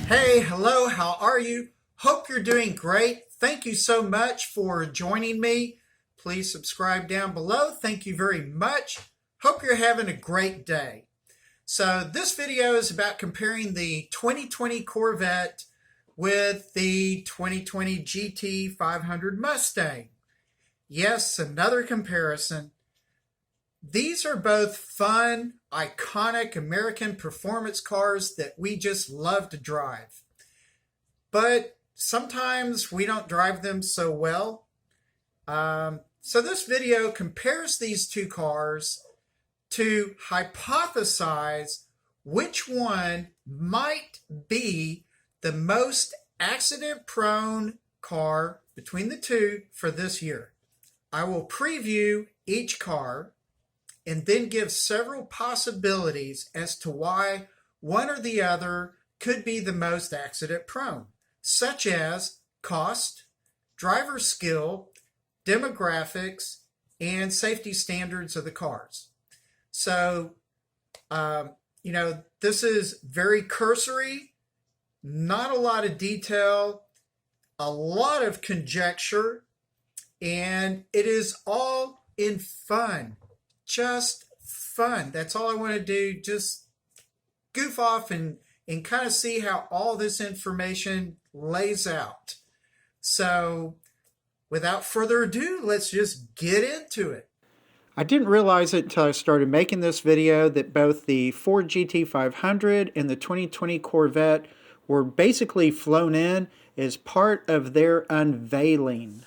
Hey, hello, how are you? Hope you're doing great. Thank you so much for joining me. Please subscribe down below. Thank you very much. Hope you're having a great day. So this video is about comparing the 2020 Corvette with the 2020 GT500 Mustang. Yes, another comparison. These are both fun, iconic American performance cars that we just love to drive. But sometimes we don't drive them so well. So this video compares these two cars to hypothesize which one might be the most accident-prone car between the two for this year. I will preview each car and then give several possibilities as to why one or the other could be the most accident-prone, such as cost, driver skill, demographics, and safety standards of the cars. So, this is very cursory, not a lot of detail, a lot of conjecture, and it is all in fun. Just fun. That's all I want to do. Just goof off and kind of see how all this information lays out. So without further ado, let's just get into it. I didn't realize it until I started making this video that both the Ford GT500 and the 2020 Corvette were basically flown in as part of their unveiling.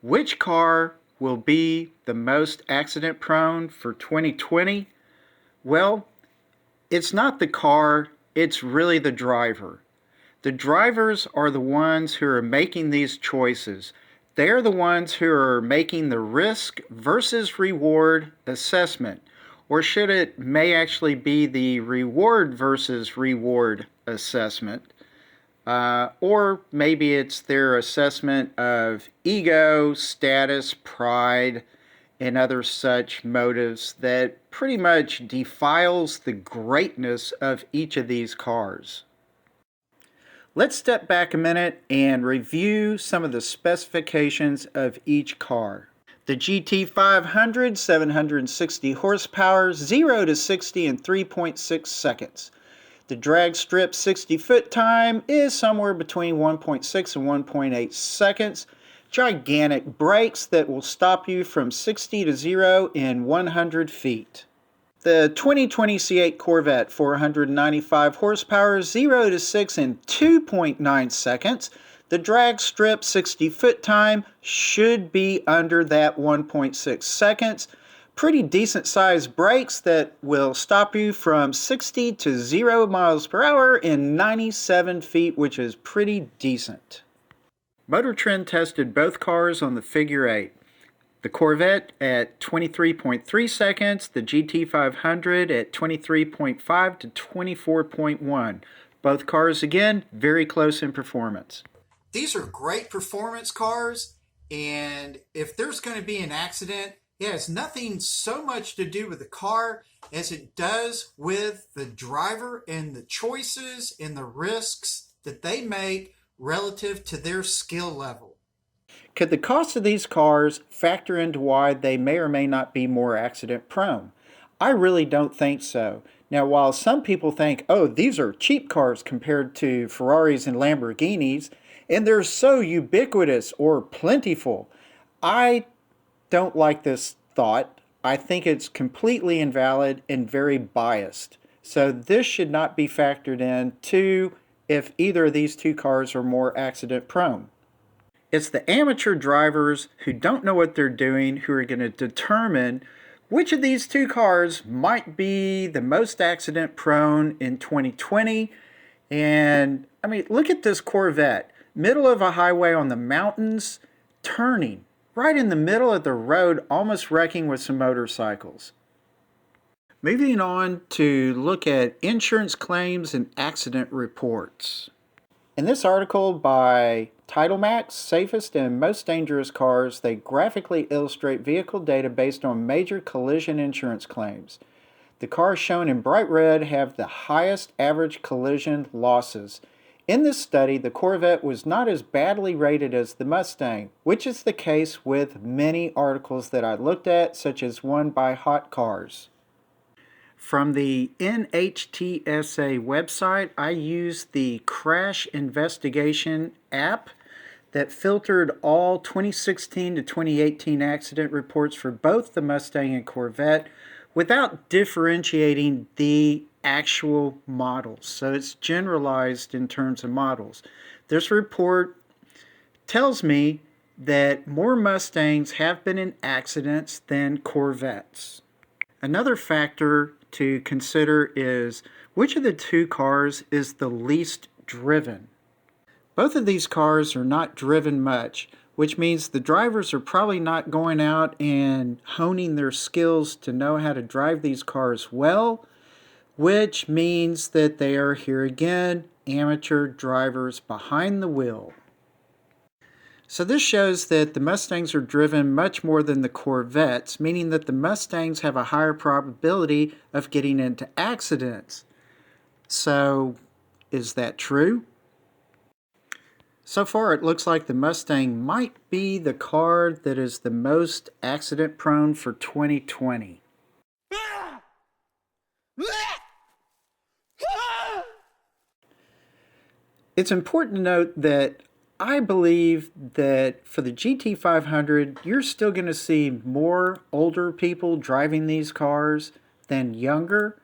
Which car will be the most accident prone for 2020? Well, it's not the car, it's really the driver. The drivers are the ones who are making these choices. They're the ones who are making the risk versus reward assessment. Or should it may actually be the reward versus reward assessment. Or maybe it's their assessment of ego, status, pride, and other such motives that pretty much defiles the greatness of each of these cars. Let's step back a minute and review some of the specifications of each car. The GT500, 760 horsepower, 0 to 60 in 3.6 seconds. The drag strip 60 foot time is somewhere between 1.6 and 1.8 seconds. Gigantic brakes that will stop you from 60 to 0 in 100 feet. The 2020 C8 Corvette, 495 horsepower, 0 to 6 in 2.9 seconds. The drag strip 60 foot time should be under that 1.6 seconds. Pretty decent sized brakes that will stop you from 60 to 0 miles per hour in 97 feet, which is pretty decent. Motor Trend tested both cars on the figure 8. The Corvette at 23.3 seconds, the GT500 at 23.5 to 24.1. Both cars, again, very close in performance. These are great performance cars, and if there's going to be an accident, it has nothing so much to do with the car as it does with the driver and the choices and the risks that they make relative to their skill level. Could the cost of these cars factor into why they may or may not be more accident prone? I really don't think so. Now, while some people think, oh, these are cheap cars compared to Ferraris and Lamborghinis, and they're so ubiquitous or plentiful, I don't like this thought. I think it's completely invalid and very biased. So this should not be factored in to if either of these two cars are more accident prone. It's the amateur drivers who don't know what they're doing who are going to determine which of these two cars might be the most accident prone in 2020. And I mean, look at this Corvette, middle of a highway on the mountains, turning right in the middle of the road, almost wrecking with some motorcycles. Moving on to look at insurance claims and accident reports. In this article by TitleMax, Safest and Most Dangerous Cars, they graphically illustrate vehicle data based on major collision insurance claims. The cars shown in bright red have the highest average collision losses. In this study, the Corvette was not as badly rated as the Mustang, which is the case with many articles that I looked at, such as one by Hot Cars. From the NHTSA website, I used the Crash Investigation app that filtered all 2016 to 2018 accident reports for both the Mustang and Corvette without differentiating the actual models. So it's generalized in terms of models. This report tells me that more Mustangs have been in accidents than Corvettes. Another factor to consider is which of the two cars is the least driven. Both of these cars are not driven much, which means the drivers are probably not going out and honing their skills to know how to drive these cars well, which means that they are, here again, amateur drivers behind the wheel. So this shows that the Mustangs are driven much more than the Corvettes, meaning that the Mustangs have a higher probability of getting into accidents. So, is that true? So far, it looks like the Mustang might be the car that is the most accident prone for 2020. It's important to note that I believe that for the GT500, you're still going to see more older people driving these cars than younger.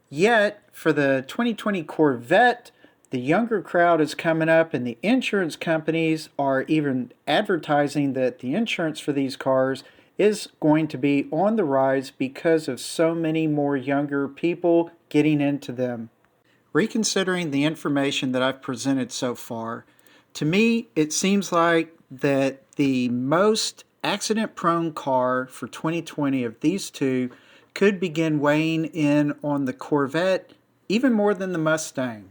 Yet, for the 2020 Corvette, the younger crowd is coming up, and the insurance companies are even advertising that the insurance for these cars is going to be on the rise because of so many more younger people getting into them. Reconsidering the information that I've presented so far, to me, it seems like that the most accident-prone car for 2020 of these two could begin weighing in on the Corvette even more than the Mustang.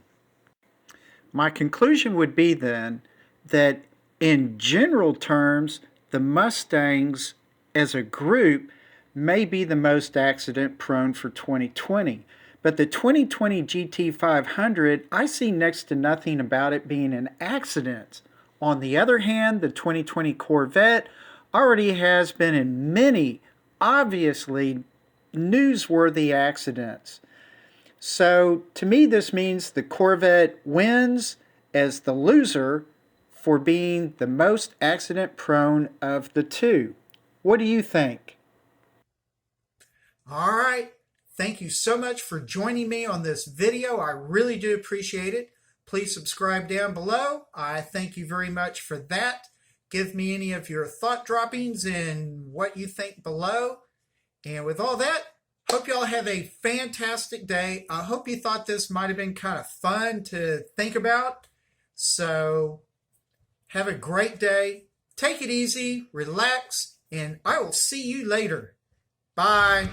My conclusion would be then that in general terms, the Mustangs as a group may be the most accident-prone for 2020. But the 2020 GT500, I see next to nothing about it being an accident. On the other hand, the 2020 Corvette already has been in many, obviously, newsworthy accidents. So, to me, this means the Corvette wins as the loser for being the most accident-prone of the two. What do you think? All right. Thank you so much for joining me on this video. I really do appreciate it. Please subscribe down below. I thank you very much for that. Give me any of your thought droppings and what you think below. And with all that, hope y'all have a fantastic day. I hope you thought this might have been kind of fun to think about. So have a great day. Take it easy, relax, and I will see you later. Bye.